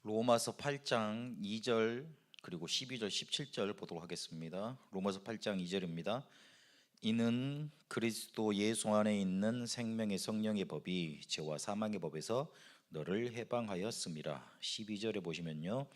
로마서 8장 2절 그리고 12절 17절 보도록 하겠습니다. 로마서 8장 2절입니다. 이는 그리스도 예수 안에 있는 생명의 성령의 법이 죄와 사망의 법에서 너를 해방하였음이라. 12절에 보시면요,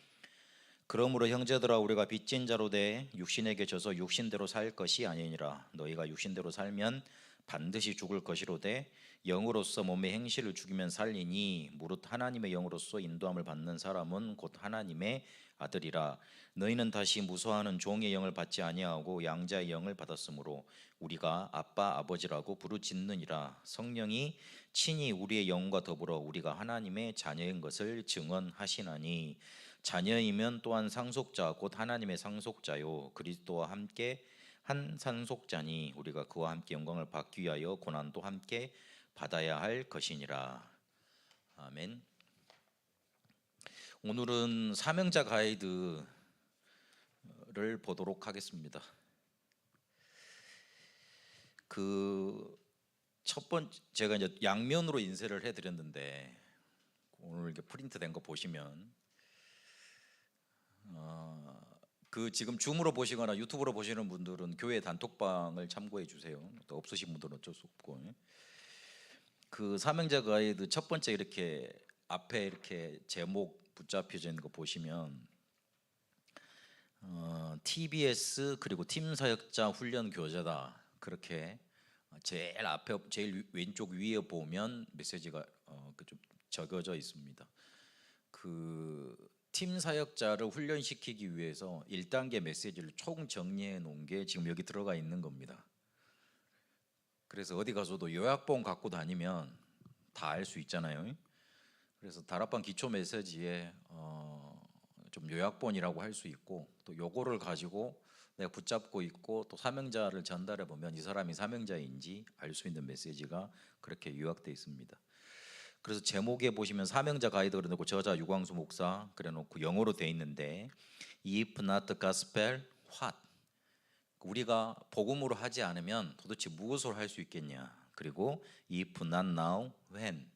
그러므로 형제들아 우리가 빚진 자로 돼 육신에게 져서 육신대로 살 것이 아니니라. 너희가 육신대로 살면 반드시 죽을 것이로되 영으로서 몸의 행실을 죽이면 살리니 무릇 하나님의 영으로서 인도함을 받는 사람은 곧 하나님의 아들이라. 너희는 다시 무서워하는 종의 영을 받지 아니하고 양자의 영을 받았으므로 우리가 아빠 아버지라고 부르짖느니라. 성령이 친히 우리의 영과 더불어 우리가 하나님의 자녀인 것을 증언하시나니 자녀이면 또한 상속자 곧 하나님의 상속자요 그리스도와 함께 한 상속자니 우리가 그와 함께 영광을 받기 위하여 고난도 함께 받아야 할 것이니라. 아멘. 오늘은 사명자 가이드를 보도록 하겠습니다. 첫 번째 제가 이제 양면으로 인쇄를 해드렸는데 오늘 이렇게 프린트된 거 보시면 지금 줌으로 보시거나 유튜브로 보시는 분들은 교회 단톡방을 참고해 주세요. 또 없으신 분들은 어쩔 수 없고. 그 사명자 가이드 첫 번째 이렇게 앞에 이렇게 제목 붙잡혀져 있는 거 보시면 TBS 그리고 팀 사역자 훈련 교재다, 그렇게 제일 앞에 제일 왼쪽 위에 보면 메시지가 좀 적어져 있습니다. 팀 사역자를 훈련시키기 위해서 1단계 메시지를 총 정리해 놓은 게 지금 여기 들어가 있는 겁니다. 그래서 어디 가서도 요약본 갖고 다니면 다 알 수 있잖아요. 그래서 다락방 기초 메시지에 좀 요약본이라고 할 수 있고, 또 요거를 가지고 내가 붙잡고 있고 또 사명자를 전달해 보면 이 사람이 사명자인지 알 수 있는 메시지가 그렇게 요약되어 있습니다. 그래서 제목에 보시면 사명자 가이드 그래놓고 저자 유광수 목사 그래놓고 영어로 돼 있는데 If not the gospel, what? 우리가 복음으로 하지 않으면 도대체 무엇을 할 수 있겠냐? 그리고 If not now, when?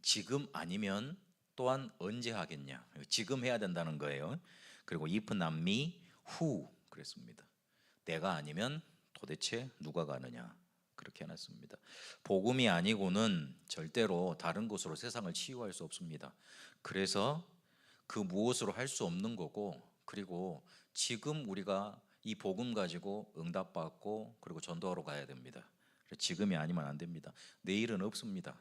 지금 아니면 또한 언제 하겠냐? 지금 해야 된다는 거예요. 그리고 If not me, who? 그랬습니다. 내가 아니면 도대체 누가 가느냐? 그렇게 해놨습니다. 복음이 아니고는 절대로 다른 곳으로 세상을 치유할 수 없습니다. 그래서 그 무엇으로 할 수 없는 거고, 그리고 지금 우리가 이 복음 가지고 응답받고 그리고 전도하러 가야 됩니다. 지금이 아니면 안 됩니다. 내일은 없습니다.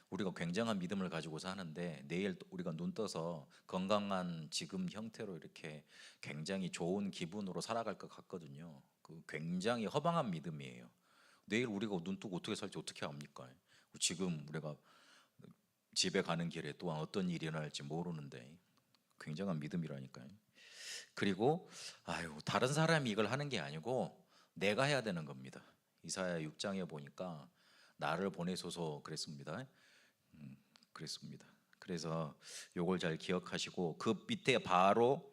우리가 굉장한 믿음을 가지고 사는데 내일 우리가 눈 떠서 건강한 지금 형태로 이렇게 굉장히 좋은 기분으로 살아갈 것 같거든요. 그 굉장히 허망한 믿음이에요. 내일 우리가 눈 뜨고 어떻게 살지 어떻게 압니까? 지금 우리가 집에 가는 길에 또한 어떤 일이 일어날지 모르는데 굉장한 믿음이라니까요. 그리고 다른 사람이 이걸 하는 게 아니고 내가 해야 되는 겁니다. 이사야 6장에 보니까 나를 보내소서 그랬습니다. 그래서 요걸 잘 기억하시고, 그 밑에 바로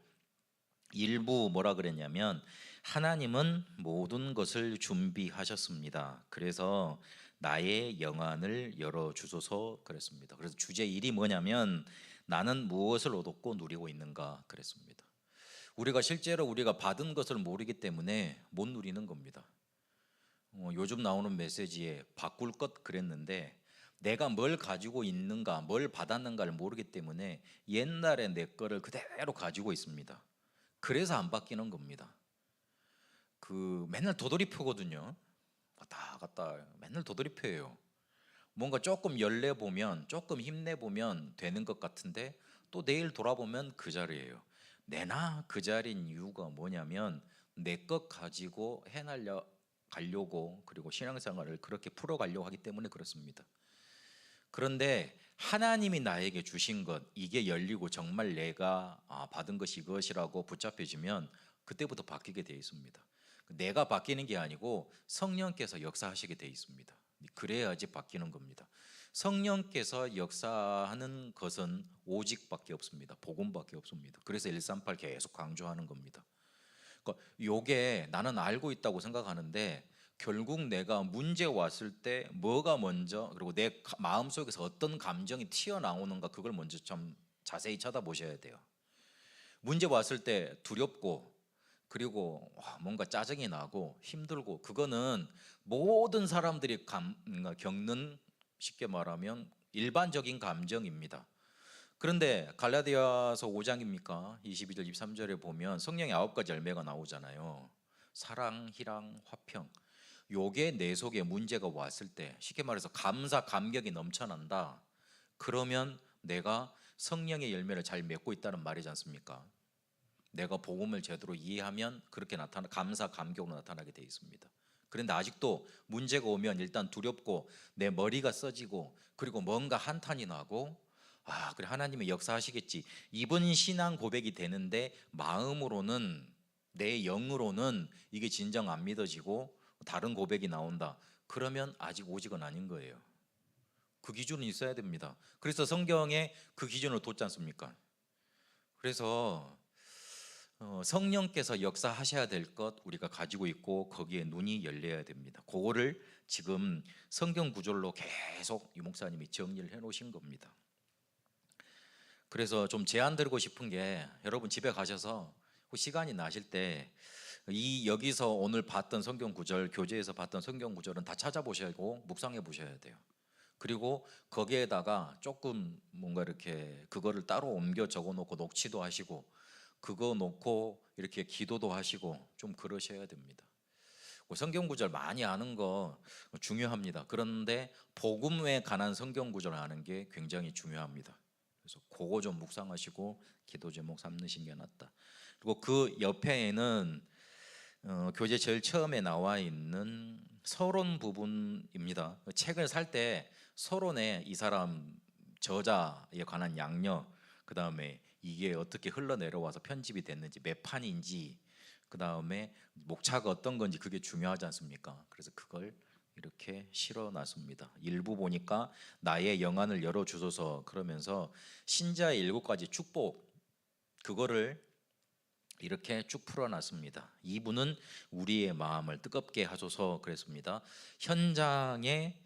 일부 뭐라 그랬냐면 하나님은 모든 것을 준비하셨습니다. 그래서 나의 영안을 열어주소서 그랬습니다. 그래서 주제 1이 뭐냐면 나는 무엇을 얻었고 누리고 있는가 그랬습니다. 우리가 실제로 우리가 받은 것을 모르기 때문에 못 누리는 겁니다. 요즘 나오는 메시지에 바꿀 것 그랬는데 내가 뭘 가지고 있는가 뭘 받았는가를 모르기 때문에 옛날에 내 거를 그대로 가지고 있습니다. 그래서 안 바뀌는 겁니다. 맨날 도돌이표거든요. 왔다 갔다 맨날 도돌이표예요. 뭔가 조금 열내보면 조금 힘내보면 되는 것 같은데 또 내일 돌아보면 그 자리예요. 내나 그 자리인 이유가 뭐냐면 내 것 가지고 가려고 그리고 신앙생활을 그렇게 풀어가려고 하기 때문에 그렇습니다. 그런데 하나님이 나에게 주신 것 이게 열리고 정말 내가 받은 것이 이것이라고 붙잡혀지면 그때부터 바뀌게 되어 있습니다. 내가 바뀌는 게 아니고 성령께서 역사하시게 되어 있습니다. 그래야지 바뀌는 겁니다. 성령께서 역사하는 것은 오직밖에 없습니다. 복음밖에 없습니다. 그래서 138 계속 강조하는 겁니다. 그러니까 요게 나는 알고 있다고 생각하는데 결국 내가 문제 왔을 때 뭐가 먼저, 그리고 내 마음속에서 어떤 감정이 튀어나오는가, 그걸 먼저 참 자세히 쳐다보셔야 돼요. 문제 왔을 때 두렵고 그리고 뭔가 짜증이 나고 힘들고 그거는 모든 사람들이 겪는 쉽게 말하면 일반적인 감정입니다. 그런데 갈라디아서 5장입니까? 22절 23절에 보면 성령의 9가지 열매가 나오잖아요. 사랑, 희랑, 화평. 요게 내 속에 문제가 왔을 때 쉽게 말해서 감사, 감격이 넘쳐난다. 그러면 내가 성령의 열매를 잘 맺고 있다는 말이지 않습니까? 내가 복음을 제대로 이해하면 그렇게 감사, 감격으로 나타나게 돼 있습니다. 그런데 아직도 문제가 오면 일단 두렵고 내 머리가 써지고 그리고 뭔가 한탄이 나고 그래 하나님이 역사하시겠지 이번 신앙 고백이 되는데 마음으로는 내 영으로는 이게 진정 안 믿어지고 다른 고백이 나온다. 그러면 아직 오직은 아닌 거예요. 그 기준은 있어야 됩니다. 그래서 성경에 그 기준을 뒀지 않습니까? 그래서 성령께서 역사하셔야 될 것 우리가 가지고 있고 거기에 눈이 열려야 됩니다. 그거를 지금 성경 구절로 계속 유 목사님이 정리를 해 놓으신 겁니다. 그래서 좀 제안 드리고 싶은 게 여러분 집에 가셔서 시간이 나실 때 이 여기서 오늘 봤던 성경 구절, 교재에서 봤던 성경 구절은 다 찾아보시고 묵상해 보셔야 돼요. 그리고 거기에다가 조금 뭔가 이렇게 그거를 따로 옮겨 적어 놓고 녹취도 하시고 그거 놓고 이렇게 기도도 하시고 좀 그러셔야 됩니다. 성경 구절 많이 아는 거 중요합니다. 그런데 복음에 관한 성경 구절 아는 게 굉장히 중요합니다. 그래서 그거 좀 묵상하시고 기도 제목 삼으신 게 낫다. 그리고 그 옆에는 교재 제일 처음에 나와 있는 서론 부분입니다. 책을 살 때 서론에 이 사람 저자에 관한 양력, 그 다음에 이게 어떻게 흘러내려와서 편집이 됐는지, 몇 판인지, 그 다음에 목차가 어떤 건지 그게 중요하지 않습니까? 그래서 그걸 이렇게 실어놨습니다. 일부 보니까 나의 영안을 열어주소서 그러면서 신자의 7가지 축복 그거를 이렇게 쭉 풀어놨습니다. 이분은 우리의 마음을 뜨겁게 하소서 그랬습니다. 현장에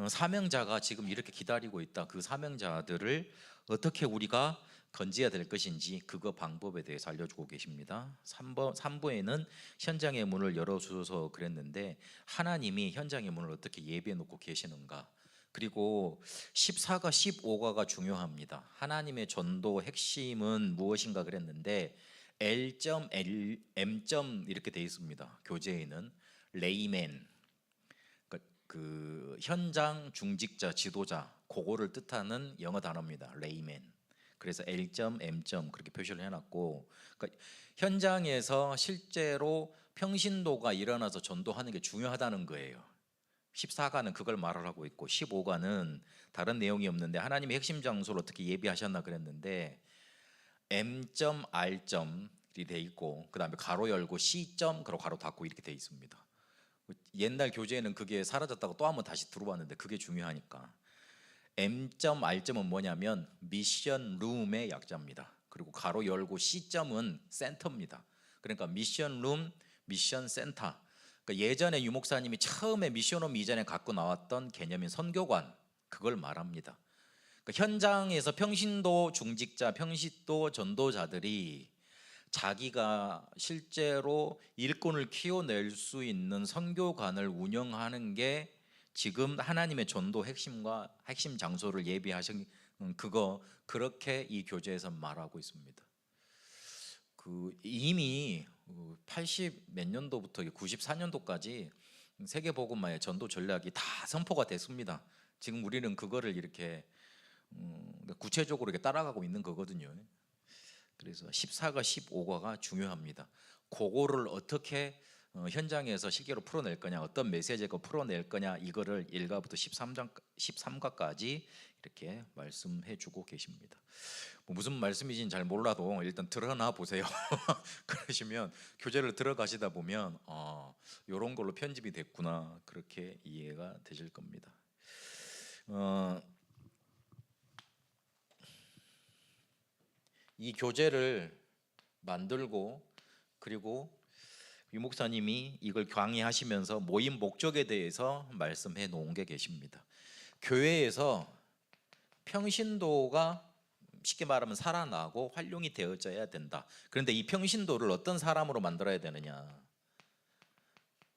사명자가 지금 이렇게 기다리고 있다. 그 사명자들을 어떻게 우리가 건져야 될 것인지 그거 방법에 대해서 알려주고 계십니다. 3부에는 현장의 문을 열어주소서 그랬는데 하나님이 현장의 문을 어떻게 예비해 놓고 계시는가. 그리고 14가 15가가 중요합니다. 하나님의 전도 핵심은 무엇인가 그랬는데 L.M. 이렇게 되어 있습니다. 교재에는 레이맨 그 현장 중직자 지도자 그거를 뜻하는 영어 단어입니다. 레이맨. 그래서 L.M. 그렇게 표시를 해놨고 그러니까 현장에서 실제로 평신도가 일어나서 전도하는 게 중요하다는 거예요. 14가는 그걸 말을 하고 있고 15가는 다른 내용이 없는데 하나님의 핵심 장소를 어떻게 예비하셨나 그랬는데 M.R.이 돼 있고 그 다음에 가로 열고 C. 그리고 가로 닫고 이렇게 돼 있습니다. 옛날 교재에는 그게 사라졌다고 또 한번 다시 들어봤는데 그게 중요하니까 M.R.은 뭐냐면 미션 룸의 약자입니다. 그리고 가로 열고 C.은 센터입니다. 그러니까 미션 룸, 미션 센터. 그러니까 예전에 유 목사님이 처음에 미션홈 이전에 갖고 나왔던 개념인 선교관 그걸 말합니다. 그러니까 현장에서 평신도 중직자, 평신도 전도자들이 자기가 실제로 일꾼을 키워낼 수 있는 선교관을 운영하는 게 지금 하나님의 전도 핵심 장소를 예비하신 그거 그렇게 이 교재에서 말하고 있습니다. 그 이미 80 몇 년도부터 94년도까지 세계 복음화의 전도 전략이 다 선포가 됐습니다. 지금 우리는 그거를 이렇게 구체적으로 이렇게 따라가고 있는 거거든요. 그래서 14가 15가가 중요합니다. 그거를 어떻게 현장에서 실제로 풀어낼 거냐, 어떤 메시지가 풀어낼 거냐 이거를 1가부터 13가까지 이렇게 말씀해주고 계십니다. 무슨 말씀인지는 잘 몰라도 일단 들어나 보세요. 그러시면 교재를 들어가시다 보면 이런 걸로 편집이 됐구나 그렇게 이해가 되실 겁니다. 이 교재를 만들고 그리고 유 목사님이 이걸 강의하시면서 모임 목적에 대해서 말씀해 놓은 게 계십니다. 교회에서 평신도가 쉽게 말하면 살아나고 활용이 되어져야 된다. 그런데 이 평신도를 어떤 사람으로 만들어야 되느냐?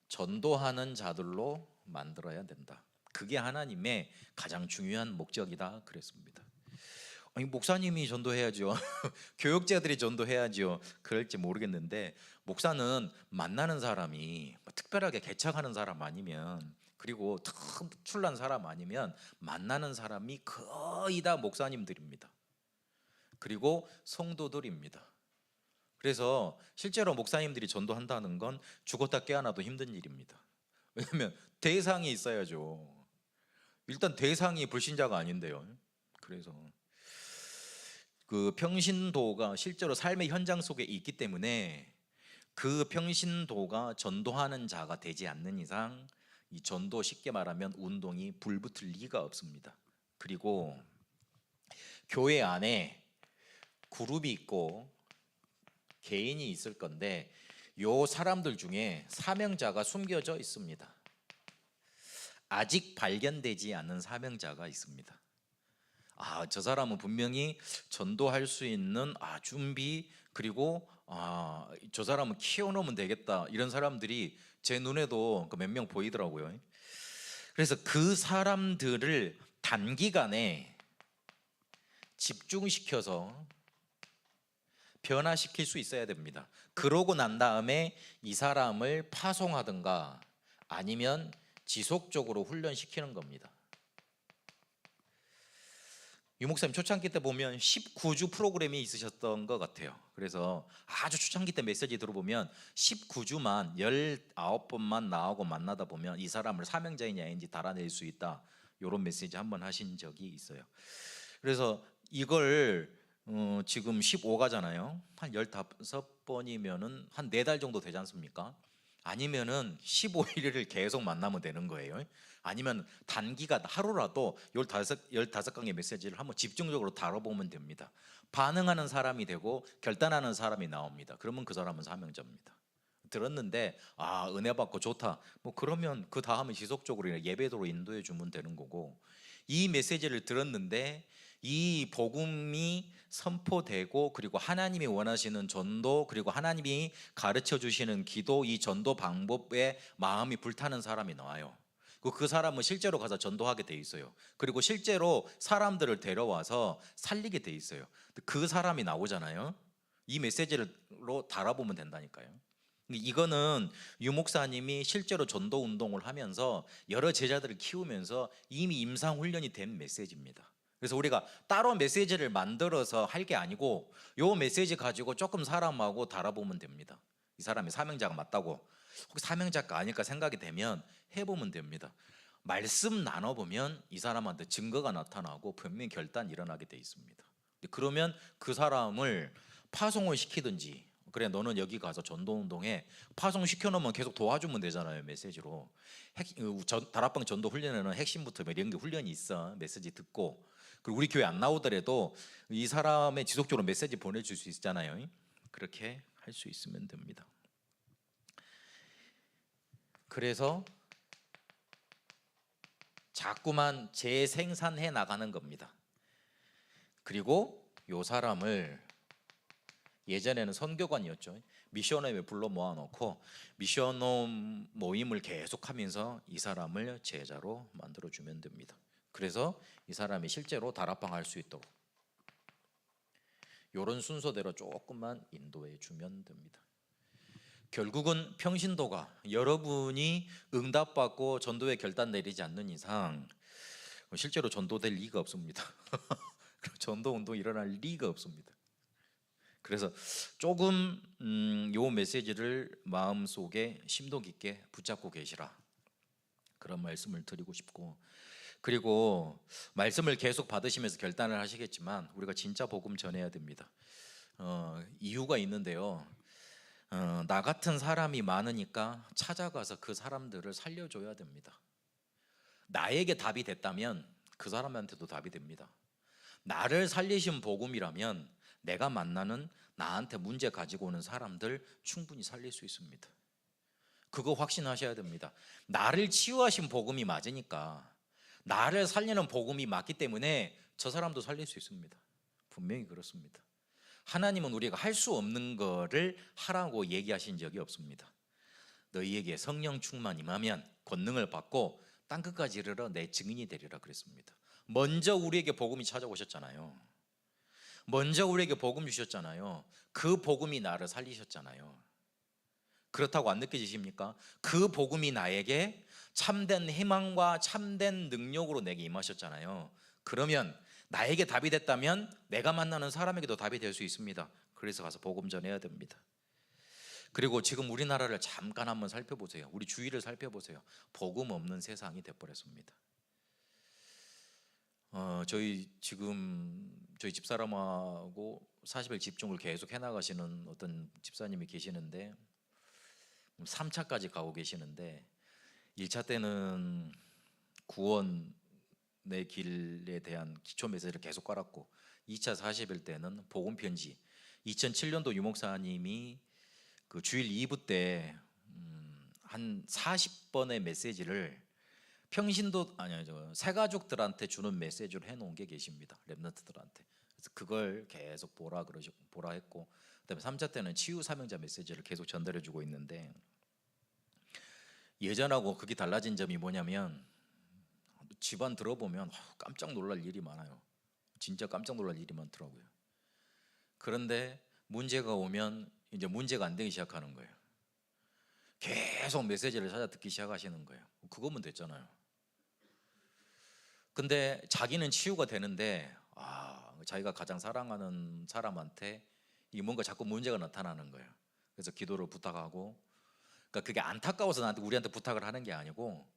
전도하는 자들로 만들어야 된다. 그게 하나님의 가장 중요한 목적이다 그랬습니다. 아니, 목사님이 전도해야죠. 교육자들이 전도해야죠. 그럴지 모르겠는데 목사는 만나는 사람이 특별하게 개척하는 사람 아니면, 그리고 특출난 사람 아니면 만나는 사람이 거의 다 목사님들입니다. 그리고 성도들입니다. 그래서 실제로 목사님들이 전도한다는 건 죽었다 깨어나도 힘든 일입니다. 왜냐하면 대상이 있어야죠. 일단 대상이 불신자가 아닌데요. 그래서 그 평신도가 실제로 삶의 현장 속에 있기 때문에 그 평신도가 전도하는 자가 되지 않는 이상 이 전도, 쉽게 말하면 운동이 불붙을 리가 없습니다. 그리고 교회 안에 그룹이 있고 개인이 있을 건데 요 사람들 중에 사명자가 숨겨져 있습니다. 아직 발견되지 않은 사명자가 있습니다. 저 사람은 분명히 전도할 수 있는 준비, 그리고 저 사람은 키워놓으면 되겠다, 이런 사람들이 제 눈에도 몇 명 보이더라고요. 그래서 그 사람들을 단기간에 집중시켜서 변화시킬 수 있어야 됩니다. 그러고 난 다음에 이 사람을 파송하든가 아니면 지속적으로 훈련시키는 겁니다. 유 목사님 초창기 때 보면 19주 프로그램이 있으셨던 것 같아요. 그래서 아주 초창기 때 메시지 들어보면 19주만 19번만 나오고 만나다 보면 이 사람을 사명자인지 아닌지 달아낼 수 있다, 이런 메시지 한번 하신 적이 있어요. 그래서 이걸 지금 15가잖아요. 한 15번이면은 한 4달 정도 되지 않습니까? 아니면은 15일을 계속 만나면 되는 거예요. 아니면 단기간 하루라도 15강의 메시지를 한번 집중적으로 다뤄보면 됩니다. 반응하는 사람이 되고 결단하는 사람이 나옵니다. 그러면 그 사람은 사명자입니다. 들었는데 은혜 받고 좋다, 그러면 그 다음에 지속적으로 예배도로 인도해 주면 되는 거고, 이 메시지를 들었는데 이 복음이 선포되고, 그리고 하나님이 원하시는 전도, 그리고 하나님이 가르쳐 주시는 기도, 이 전도 방법에 마음이 불타는 사람이 나와요. 그 사람은 실제로 가서 전도하게 돼 있어요. 그리고 실제로 사람들을 데려와서 살리게 돼 있어요. 그 사람이 나오잖아요. 이 메시지로 달아보면 된다니까요. 이거는 유 목사님이 실제로 전도 운동을 하면서 여러 제자들을 키우면서 이미 임상 훈련이 된 메시지입니다. 그래서 우리가 따로 메시지를 만들어서 할 게 아니고 요 메시지 가지고 조금 사람하고 달아보면 됩니다. 이 사람이 사명자가 맞다고, 혹시 사명자가 아닐까 생각이 되면 해보면 됩니다. 말씀 나눠보면 이 사람한테 증거가 나타나고 분명히 결단이 일어나게 돼 있습니다. 그러면 그 사람을 파송을 시키든지, 그래 너는 여기 가서 전도운동에 파송시켜 놓으면 계속 도와주면 되잖아요. 메시지로 다락방 전도 훈련에는 핵심부터 이런 게 훈련이 있어. 메시지 듣고, 그리고 우리 교회 안 나오더라도 이 사람의 지속적으로 메시지 보내줄 수 있잖아요. 그렇게 할 수 있으면 됩니다. 그래서 자꾸만 재생산해 나가는 겁니다. 그리고 요 사람을, 예전에는 선교관이었죠. 미션홈에 불러 모아놓고 미션홈 모임을 계속하면서 이 사람을 제자로 만들어주면 됩니다. 그래서 이 사람이 실제로 다락방 할 수 있도록 이런 순서대로 조금만 인도해 주면 됩니다. 결국은 평신도가 여러분이 응답받고 전도의 결단 내리지 않는 이상 실제로 전도될 리가 없습니다. 전도 운동 일어날 리가 없습니다. 그래서 조금 요 메시지를 마음속에 심도 깊게 붙잡고 계시라, 그런 말씀을 드리고 싶고, 그리고 말씀을 계속 받으시면서 결단을 하시겠지만 우리가 진짜 복음 전해야 됩니다. 이유가 있는데요. 나 같은 사람이 많으니까 찾아가서 그 사람들을 살려줘야 됩니다. 나에게 답이 됐다면 그 사람한테도 답이 됩니다. 나를 살리신 복음이라면 내가 만나는 나한테 문제 가지고 오는 사람들 충분히 살릴 수 있습니다. 그거 확신하셔야 됩니다. 나를 치유하신 복음이 맞으니까, 나를 살리는 복음이 맞기 때문에 저 사람도 살릴 수 있습니다. 분명히 그렇습니다. 하나님은 우리가 할 수 없는 거를 하라고 얘기하신 적이 없습니다. 너희에게 성령 충만 임하면 권능을 받고 땅끝까지 이르러 내 증인이 되리라 그랬습니다. 먼저 우리에게 복음이 찾아오셨잖아요. 먼저 우리에게 복음 주셨잖아요. 그 복음이 나를 살리셨잖아요. 그렇다고 안 느껴지십니까? 그 복음이 나에게 참된 희망과 참된 능력으로 내게 임하셨잖아요. 그러면 나에게 답이 됐다면 내가 만나는 사람에게도 답이 될 수 있습니다. 그래서 가서 복음 전해야 됩니다. 그리고 지금 우리나라를 잠깐 한번 살펴보세요. 우리 주위를 살펴보세요. 복음 없는 세상이 돼버렸습니다. 저희 집사람하고 40일 집중을 계속 해나가시는 어떤 집사님이 계시는데 3차까지 가고 계시는데 1차 때는 구원의 길에 대한 기초 메시지를 계속 깔았고 2차 40일 때는 복음 편지 2007년도 유목사님이 그 주일 2부 때 한 40번의 메시지를 평신도 아니요 새가족들한테 주는 메시지로 해놓은 게 계십니다. 렘넌트들한테. 그래서 그걸 계속 보라 했고 그다음에 3차 때는 치유 사명자 메시지를 계속 전달해주고 있는데 예전하고 그게 달라진 점이 뭐냐면 집안 들어보면 깜짝 놀랄 일이 많아요. 진짜 깜짝 놀랄 일이 많더라고요. 그런데 문제가 오면 이제 문제가 안 되기 시작하는 거예요. 계속 메시지를 찾아 듣기 시작하시는 거예요. 그거면 됐잖아요. 근데 자기는 치유가 되는데 자기가 가장 사랑하는 사람한테 이 뭔가 자꾸 문제가 나타나는 거예요. 그래서 기도를 부탁하고, 그러니까 그게 안타까워서 우리한테 부탁을 하는 게 아니고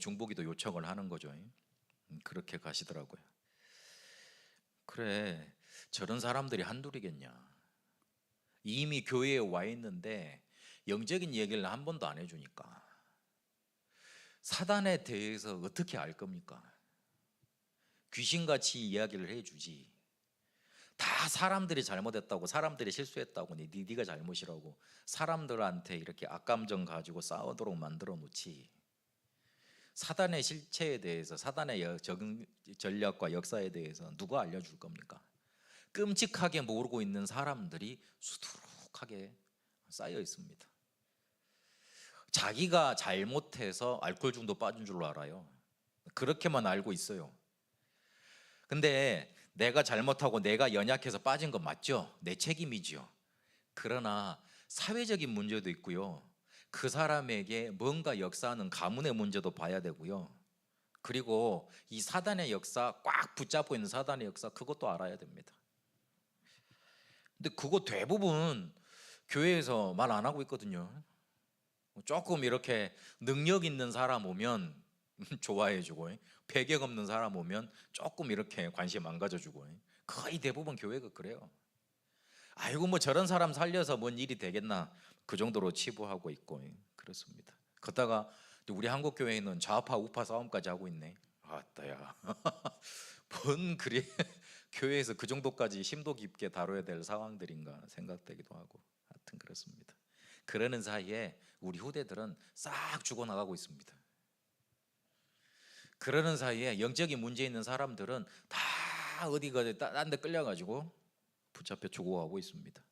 중보기도 요청을 하는 거죠. 그렇게 가시더라고요. 그래, 저런 사람들이 한둘이겠냐. 이미 교회에 와 있는데 영적인 얘기를 한 번도 안 해주니까 사단에 대해서 어떻게 알 겁니까? 귀신같이 이야기를 해주지. 다 사람들이 잘못했다고, 사람들이 실수했다고, 네가 잘못이라고 사람들한테 이렇게 악감정 가지고 싸우도록 만들어 놓지. 사단의 실체에 대해서, 사단의 전략과 역사에 대해서 누가 알려줄 겁니까? 끔찍하게 모르고 있는 사람들이 수두룩하게 쌓여 있습니다. 자기가 잘못해서 알코올 중독 빠진 줄로 알아요. 그렇게만 알고 있어요. 근데 내가 잘못하고 내가 연약해서 빠진 건 맞죠? 내 책임이죠. 그러나 사회적인 문제도 있고요. 그 사람에게 뭔가 역사하는 가문의 문제도 봐야 되고요. 그리고 이 사단의 역사, 꽉 붙잡고 있는 사단의 역사, 그것도 알아야 됩니다. 근데 그거 대부분 교회에서 말 안 하고 있거든요. 조금 이렇게 능력 있는 사람 오면 좋아해주고, 배경 없는 사람 오면 조금 이렇게 관심 안 가져주고, 거의 대부분 교회가 그래요. 아이고 뭐 저런 사람 살려서 뭔 일이 되겠나, 그 정도로 치부하고 있고 그렇습니다. 그러다가 우리 한국 교회는 좌파 우파 싸움까지 하고 있네. 아따야 뭔 그래 교회에서 그 정도까지 심도 깊게 다뤄야 될 상황들인가 생각되기도 하고, 하여튼 그렇습니다. 그러는 사이에 우리 후대들은 싹 죽어나가고 있습니다. 그러는 사이에 영적인 문제 있는 사람들은 다 어디가 딴 데 끌려가지고 붙잡혀 죽어가고 있습니다.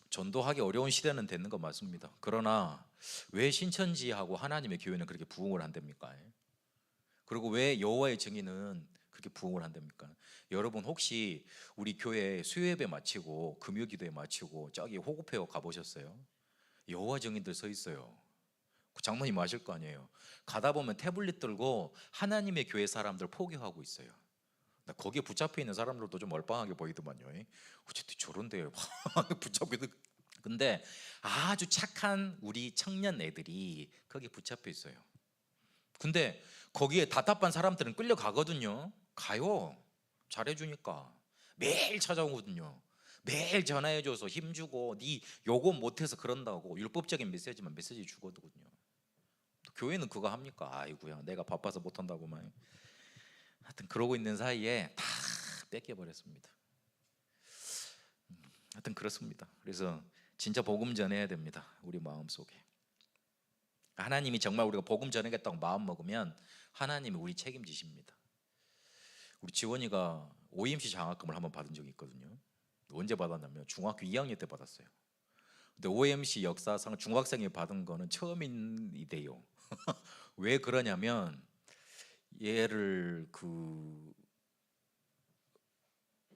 전도하기 어려운 시대는 되는 거 맞습니다. 그러나 왜 신천지하고 하나님의 교회는 그렇게 부흥을 한답니까? 그리고 왜 여호와의 증인은 그렇게 부흥을 한답니까? 여러분 혹시 우리 교회 수요예배 마치고 금요기도회 마치고 저기 호흡회어 가보셨어요? 여호와 증인들 서 있어요. 장모님 아실 거 아니에요. 가다 보면 태블릿 들고 하나님의 교회 사람들 포교하고 있어요. 거기에 붙잡혀 있는 사람들도 좀 얼빵하게 보이더만요. 어쨌든 저런데 붙잡고 있는. 근데 아주 착한 우리 청년 애들이 거기에 붙잡혀 있어요. 근데 거기에 답답한 사람들은 끌려가거든요. 가요. 잘해주니까 매일 찾아오거든요. 매일 전화해줘서 힘주고 네 요거 못해서 그런다고 율법적인 메시지 주거든요. 교회는 그거 합니까? 아이고야 내가 바빠서 못한다고만. 하여튼 그러고 있는 사이에 다 뺏겨버렸습니다. 하여튼 그렇습니다. 그래서 진짜 복음 전해야 됩니다. 우리 마음속에 하나님이 정말 우리가 복음 전하겠다고 마음 먹으면 하나님이 우리 책임지십니다. 우리 지원이가 OMC 장학금을 한번 받은 적이 있거든요. 언제 받았냐면 중학교 2학년 때 받았어요. 근데 OMC 역사상 중학생이 받은 거는 처음이래요. 왜 그러냐면 얘를 그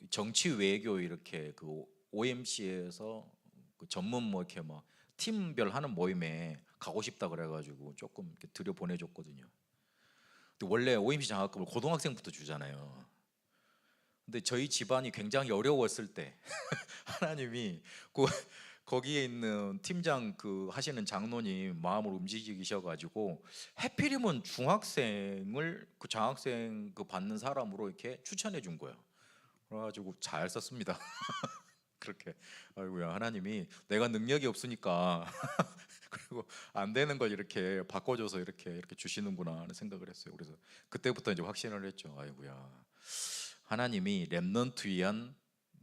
정치 외교 이렇게 그 OMC에서 그 전문 뭐 이렇게 막 팀별 하는 모임에 가고 싶다 그래가지고 조금 이렇게 들여 보내줬거든요. 근데 원래 OMC 장학금을 고등학생부터 주잖아요. 근데 저희 집안이 굉장히 어려웠을 때 하나님이 그 거기에 있는 팀장 그 하시는 장로님 마음을 움직이셔가지고 해필이면 중학생을 그 장학생 그 받는 사람으로 이렇게 추천해 준 거예요. 그래가지고 잘 썼습니다. 그렇게 아이고야 하나님이 내가 능력이 없으니까 그리고 안 되는 걸 이렇게 바꿔줘서 이렇게 주시는구나 하는 생각을 했어요. 그래서 그때부터 이제 확신을 했죠. 아이고야 하나님이 렘넌트 위한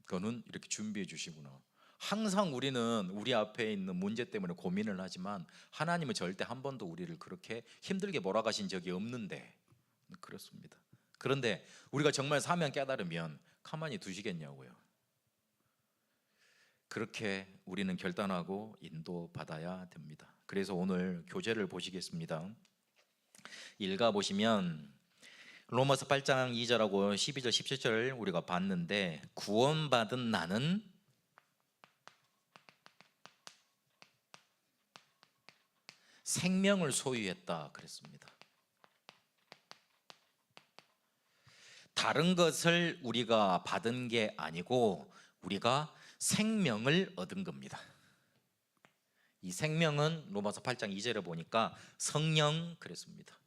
거는 이렇게 준비해 주시구나. 항상 우리는 우리 앞에 있는 문제 때문에 고민을 하지만 하나님은 절대 한 번도 우리를 그렇게 힘들게 몰아가신 적이 없는데 그렇습니다. 그런데 우리가 정말 사명 깨달으면 가만히 두시겠냐고요. 그렇게 우리는 결단하고 인도받아야 됩니다. 그래서 오늘 교재를 보시겠습니다. 읽어 보시면 로마서 8장 2절하고 12절 17절 우리가 봤는데 구원받은 나는 생명을 소유했다 그랬습니다. 다른 것을 우리가 받은 게 아니고 우리가 생명을 얻은 겁니다. 이 생명은 로마서 8장 2절에 보니까 성령 그랬습니다.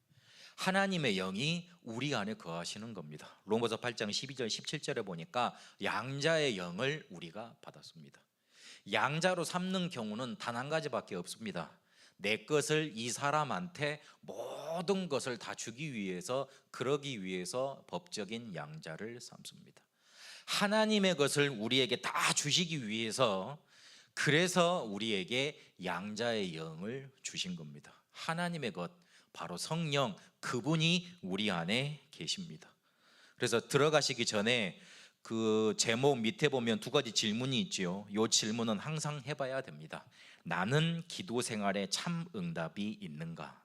하나님의 영이 우리 안에 거하시는 겁니다. 로마서 8장 12절 17절에 보니까 양자의 영을 우리가 받았습니다. 양자로 삼는 경우는 단 한 가지밖에 없습니다. 내 것을 이 사람한테 모든 것을 다 주기 위해서 그러기 위해서 법적인 양자를 삼습니다. 하나님의 것을 우리에게 다 주시기 위해서 그래서 우리에게 양자의 영을 주신 겁니다. 하나님의 것 바로 성령 그분이 우리 안에 계십니다. 그래서 들어가시기 전에 그 제목 밑에 보면 두 가지 질문이 있지요. 이 질문은 항상 해봐야 됩니다. 나는 기도 생활에 참 응답이 있는가?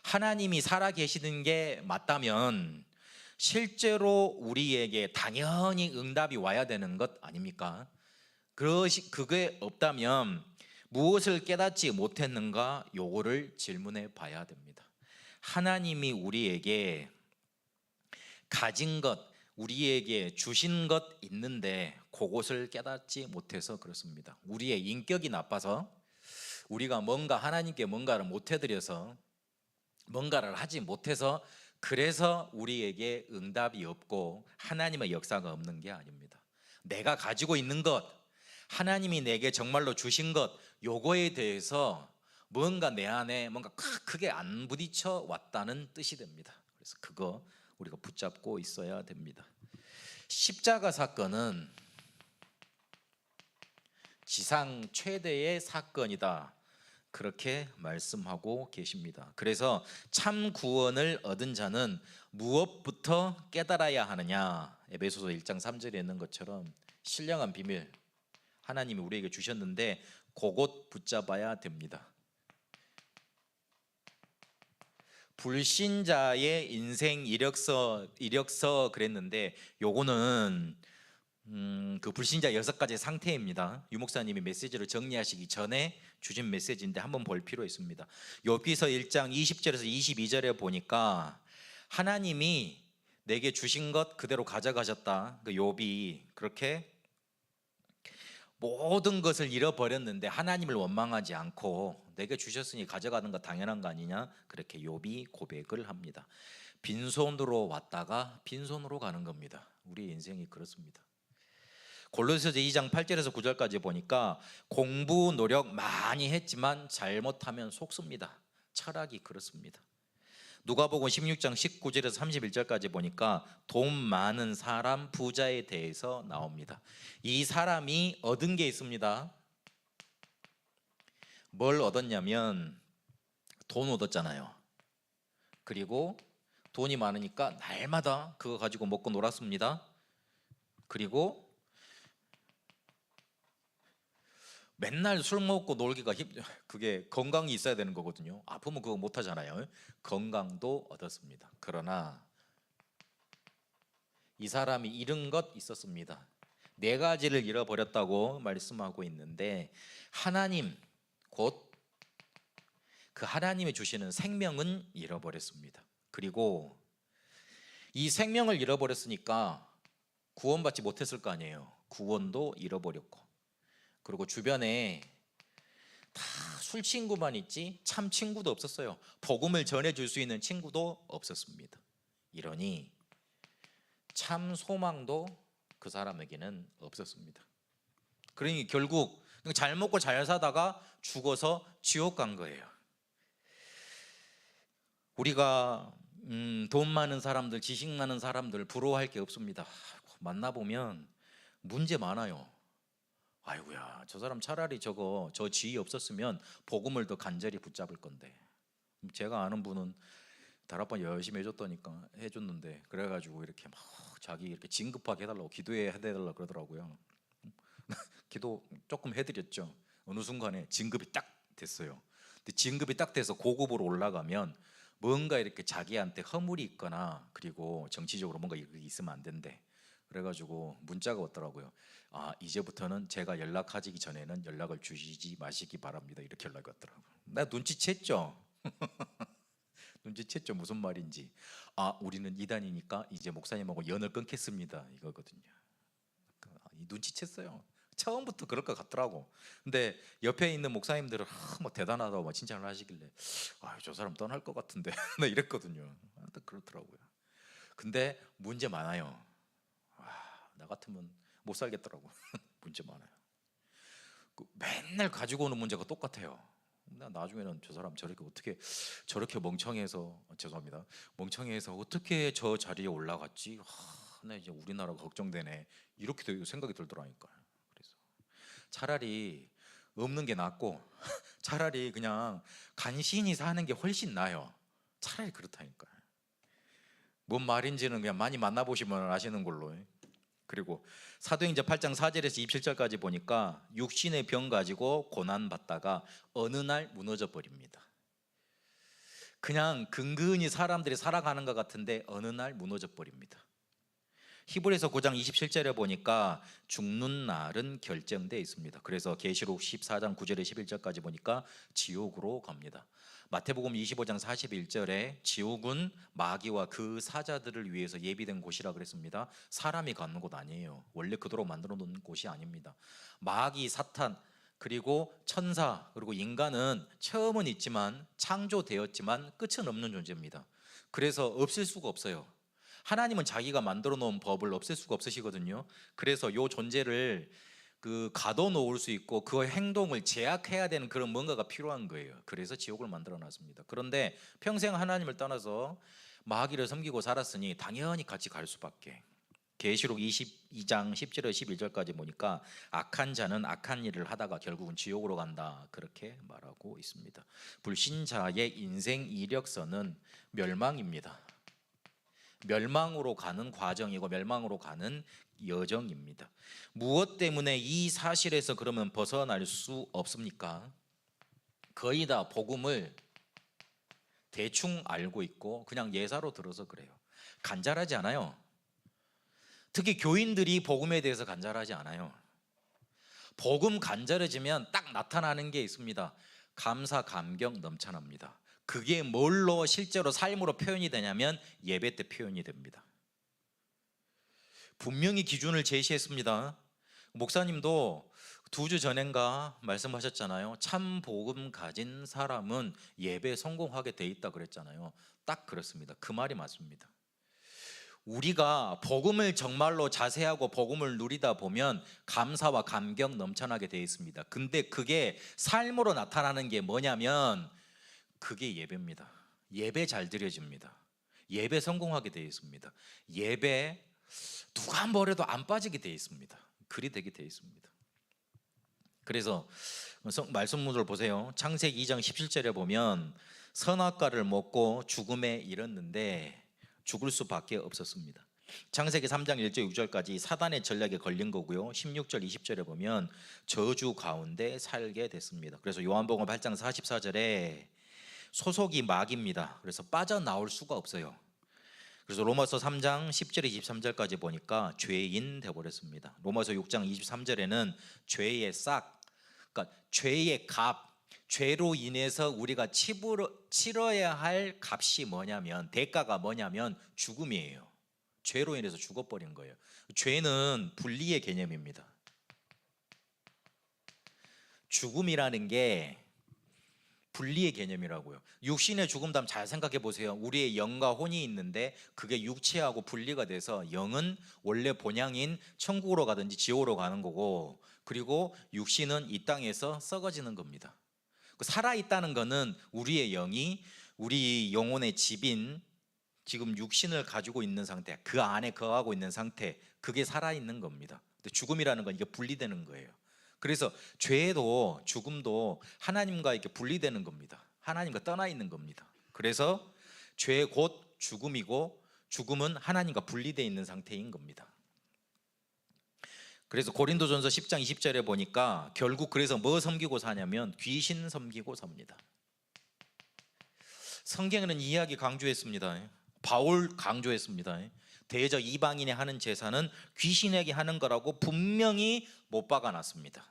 하나님이 살아계시는 게 맞다면 실제로 우리에게 당연히 응답이 와야 되는 것 아닙니까? 그게 없다면 무엇을 깨닫지 못했는가? 요거를 질문해 봐야 됩니다. 하나님이 우리에게 가진 것, 우리에게 주신 것 있는데 그것을 깨닫지 못해서 그렇습니다. 우리의 인격이 나빠서 우리가 뭔가 하나님께 뭔가를 못 해드려서 뭔가를 하지 못해서 그래서 우리에게 응답이 없고 하나님의 역사가 없는 게 아닙니다. 내가 가지고 있는 것, 하나님이 내게 정말로 주신 것, 요거에 대해서 뭔가 내 안에 뭔가 크게 안 부딪혀 왔다는 뜻이 됩니다. 그래서 그거 우리가 붙잡고 있어야 됩니다. 십자가 사건은 지상 최대의 사건이다. 그렇게 말씀하고 계십니다. 그래서 참 구원을 얻은 자는 무엇부터 깨달아야 하느냐? 에베소서 1장 3절에 있는 것처럼 신령한 비밀 하나님이 우리에게 주셨는데 그것 붙잡아야 됩니다. 불신자의 인생 이력서 그랬는데 요거는 그 불신자 6가지 상태입니다. 유 목사님이 메시지를 정리하시기 전에 주신 메시지인데 한번 볼 필요 있습니다. 욥기서 1장 20절에서 22절에 보니까 하나님이 내게 주신 것 그대로 가져가셨다. 그 욥이 그렇게 모든 것을 잃어버렸는데 하나님을 원망하지 않고 내게 주셨으니 가져가는 거 당연한 거 아니냐? 그렇게 욥이 고백을 합니다. 빈손으로 왔다가 빈손으로 가는 겁니다. 우리 인생이 그렇습니다. 골로새서 2장 8절에서 9절까지 보니까 공부 노력 많이 했지만 잘못하면 속습니다. 철학이 그렇습니다. 누가복음 16장 19절에서 31절까지 보니까 돈 많은 사람 부자에 대해서 나옵니다. 이 사람이 얻은 게 있습니다. 뭘 얻었냐면 돈 얻었잖아요. 그리고 돈이 많으니까 날마다 그거 가지고 먹고 놀았습니다. 그리고 맨날 술 먹고 놀기가 그게 건강이 있어야 되는 거거든요. 아프면 그거 못 하잖아요. 건강도 얻었습니다. 그러나 이 사람이 잃은 것 있었습니다. 네 가지를 잃어버렸다고 말씀하고 있는데, 하나님 곧 그 하나님이 주시는 생명은 잃어버렸습니다. 그리고 이 생명을 잃어버렸으니까 구원받지 못했을 거 아니에요. 구원도 잃어버렸고, 그리고 주변에 다 술 친구만 있지 참 친구도 없었어요. 복음을 전해줄 수 있는 친구도 없었습니다. 이러니 참 소망도 그 사람에게는 없었습니다. 그러니 결국 잘 먹고 잘 사다가 죽어서 지옥 간 거예요. 우리가 돈 많은 사람들, 지식 많은 사람들 부러워할 게 없습니다. 만나보면 문제 많아요. 아이고야, 저 사람 차라리 저 지위 없었으면 복음을 더 간절히 붙잡을 건데. 제가 아는 분은 다락방 열심히 해줬는데, 그래가지고 이렇게 막 자기 이렇게 진급하게 해달라고 해달라고 그러더라고요. 기도 조금 해드렸죠. 어느 순간에 진급이 딱 됐어요. 근데 진급이 딱 돼서 고급으로 올라가면 뭔가 이렇게 자기한테 허물이 있거나, 그리고 정치적으로 뭔가 있으면 안 된대. 그래가지고 문자가 왔더라고요. 이제부터는 제가 연락하기 전에는 연락을 주시지 마시기 바랍니다. 이렇게 연락이 왔더라고요. 나 눈치챘죠. 눈치챘죠. 무슨 말인지. 우리는 이단이니까 이제 목사님하고 연을 끊겠습니다, 이거거든요. 눈치챘어요. 처음부터 그럴 것 같더라고. 근데 옆에 있는 목사님들은 뭐 대단하다고 막 칭찬을 하시길래 저 사람 떠날 것 같은데 나 이랬거든요. 그렇더라고요. 근데 문제 많아요. 나 같으면 못 살겠더라고. 문제 많아요. 맨날 가지고 오는 문제가 똑같아요. 나중에는 저 사람 저렇게 멍청해서, 죄송합니다, 멍청해서 어떻게 저 자리에 올라갔지? 나 이제 우리나라가 걱정되네. 이렇게 생각이 들더라니까요. 그래서 차라리 없는 게 낫고 차라리 그냥 간신히 사는 게 훨씬 나아요. 차라리 그렇다니까요. 뭔 말인지는 그냥 많이 만나보시면 아시는 걸로. 그리고 사도행전 8장 4절에서 27절까지 보니까 육신의 병 가지고 고난받다가 어느 날 무너져 버립니다. 그냥 근근히 사람들이 살아가는 것 같은데 어느 날 무너져 버립니다. 히브리서 9장 27절에 보니까 죽는 날은 결정되어 있습니다. 그래서 계시록 14장 9절에 11절까지 보니까 지옥으로 갑니다. 마태복음 25장 41절에 지옥은 마귀와 그 사자들을 위해서 예비된 곳이라 그랬습니다. 사람이 가는 곳 아니에요. 원래 그토록 만들어 놓은 곳이 아닙니다. 마귀, 사탄, 그리고 천사, 그리고 인간은 처음은 있지만 창조되었지만 끝은 없는 존재입니다. 그래서 없을 수가 없어요. 하나님은 자기가 만들어 놓은 법을 없앨 수가 없으시거든요. 그래서 요 존재를 가둬놓을 수 있고 그 행동을 제약해야 되는 그런 뭔가가 필요한 거예요. 그래서 지옥을 만들어 놨습니다. 그런데 평생 하나님을 떠나서 마귀를 섬기고 살았으니 당연히 같이 갈 수밖에. 계시록 22장 10절에서 11절까지 보니까 악한 자는 악한 일을 하다가 결국은 지옥으로 간다, 그렇게 말하고 있습니다. 불신자의 인생 이력서는 멸망입니다. 멸망으로 가는 과정이고 멸망으로 가는 여정입니다. 무엇 때문에 이 사실에서 그러면 벗어날 수 없습니까? 거의 다 복음을 대충 알고 있고 그냥 예사로 들어서 그래요. 간절하지 않아요. 특히 교인들이 복음에 대해서 간절하지 않아요. 복음 간절해지면 딱 나타나는 게 있습니다. 감사, 감격 넘쳐납니다. 그게 뭘로 실제로 삶으로 표현이 되냐면 예배 때 표현이 됩니다. 분명히 기준을 제시했습니다. 목사님도 2주 전인가 말씀하셨잖아요. 참 복음 가진 사람은 예배에 성공하게 돼 있다 그랬잖아요. 딱 그렇습니다. 그 말이 맞습니다. 우리가 복음을 정말로 자세하고 복음을 누리다 보면 감사와 감격 넘쳐나게 되어 있습니다. 근데 그게 삶으로 나타나는 게 뭐냐면 그게 예배입니다. 예배 잘 드려집니다. 예배 성공하게 되어 있습니다. 예배 누가 뭐래도 안 빠지게 되어 있습니다. 그리 되게 되어 있습니다. 그래서 말씀문을 보세요. 창세기 2장 17절에 보면 선악과를 먹고 죽음에 이르렀는데 죽을 수밖에 없었습니다. 창세기 3장 1절 6절까지 사단의 전략에 걸린 거고요. 16절 20절에 보면 저주 가운데 살게 됐습니다. 그래서 요한복음 8장 44절에 소속이 마귀입니다. 그래서 빠져나올 수가 없어요. 그래서 로마서 3장 10절 23절까지 보니까 죄인 되어버렸습니다. 로마서 6장 23절에는 죄의 싹, 그러니까 죄의 값, 죄로 인해서 우리가 치러야 할 값이 뭐냐면, 대가가 뭐냐면 죽음이에요. 죄로 인해서 죽어버린 거예요. 죄는 분리의 개념입니다. 죽음이라는 게 분리의 개념이라고요. 육신의 죽음담 잘 생각해 보세요. 우리의 영과 혼이 있는데 그게 육체하고 분리가 돼서 영은 원래 본향인 천국으로 가든지 지옥으로 가는 거고, 그리고 육신은 이 땅에서 썩어지는 겁니다. 살아있다는 거는 우리의 영이 우리 영혼의 집인 지금 육신을 가지고 있는 상태, 그 안에 거하고 있는 상태, 그게 살아있는 겁니다. 근데 죽음이라는 건 이게 분리되는 거예요. 그래서 죄도 죽음도 하나님과 이렇게 분리되는 겁니다. 하나님과 떠나 있는 겁니다. 그래서 죄 곧 죽음이고, 죽음은 하나님과 분리되어 있는 상태인 겁니다. 그래서 고린도전서 10장 20절에 보니까 결국 그래서 뭐 섬기고 사냐면 귀신 섬기고 삽니다. 성경에는 이 이야기 강조했습니다. 바울 강조했습니다. 대저 이방인이 하는 제사는 귀신에게 하는 거라고 분명히 못 박아놨습니다.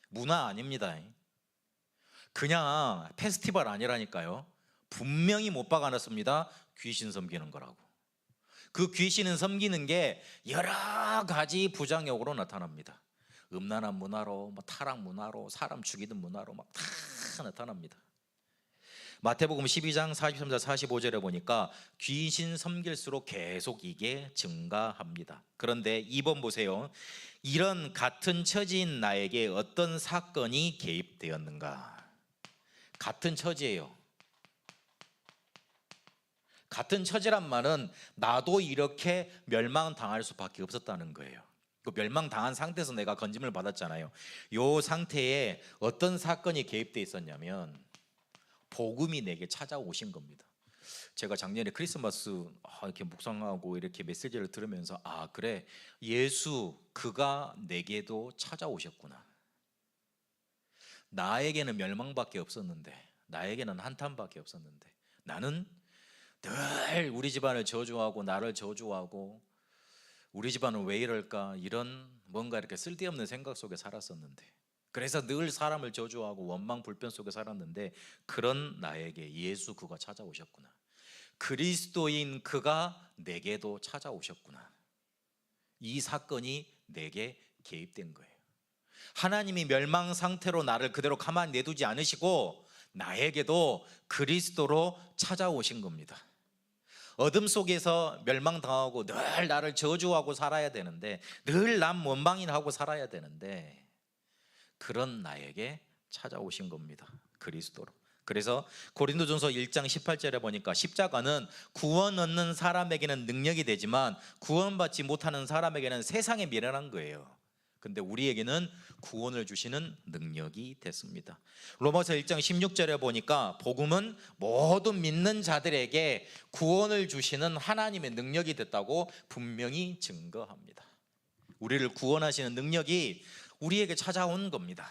문화 아닙니다. 그냥 페스티벌 아니라니까요. 분명히 못 박아놨습니다. 귀신 섬기는 거라고. 그 귀신은 섬기는 게 여러 가지 부작용으로 나타납니다. 음란한 문화로, 타락 문화로, 사람 죽이는 문화로 막 다 나타납니다. 마태복음 12장 43절 45절에 보니까 귀신 섬길수록 계속 이게 증가합니다. 그런데 2번 보세요. 이런 같은 처지인 나에게 어떤 사건이 개입되었는가? 같은 처지예요. 같은 처지란 말은 나도 이렇게 멸망당할 수밖에 없었다는 거예요. 그 멸망당한 상태에서 내가 건짐을 받았잖아요. 이 상태에 어떤 사건이 개입되어 있었냐면 복음이 내게 찾아오신 겁니다. 제가 작년에 크리스마스 이렇게 묵상하고 이렇게 메시지를 들으면서 그래, 예수 그가 내게도 찾아오셨구나. 나에게는 멸망밖에 없었는데, 나에게는 한탄밖에 없었는데, 나는 늘 우리 집안을 저주하고 나를 저주하고 우리 집안은 왜 이럴까, 이런 뭔가 이렇게 쓸데없는 생각 속에 살았었는데, 그래서 늘 사람을 저주하고 원망 불평 속에 살았는데, 그런 나에게 예수 그가 찾아오셨구나. 그리스도인 그가 내게도 찾아오셨구나. 이 사건이 내게 개입된 거예요. 하나님이 멸망 상태로 나를 그대로 가만히 내두지 않으시고 나에게도 그리스도로 찾아오신 겁니다. 어둠 속에서 멸망당하고 늘 나를 저주하고 살아야 되는데, 늘 남 원망이하고 살아야 되는데, 그런 나에게 찾아오신 겁니다. 그리스도로. 그래서 고린도전서 1장 18절에 보니까 십자가는 구원 얻는 사람에게는 능력이 되지만 구원받지 못하는 사람에게는 세상에 미련한 거예요. 근데 우리에게는 구원을 주시는 능력이 됐습니다. 로마서 1장 16절에 보니까 복음은 모든 믿는 자들에게 구원을 주시는 하나님의 능력이 됐다고 분명히 증거합니다. 우리를 구원하시는 능력이 우리에게 찾아온 겁니다.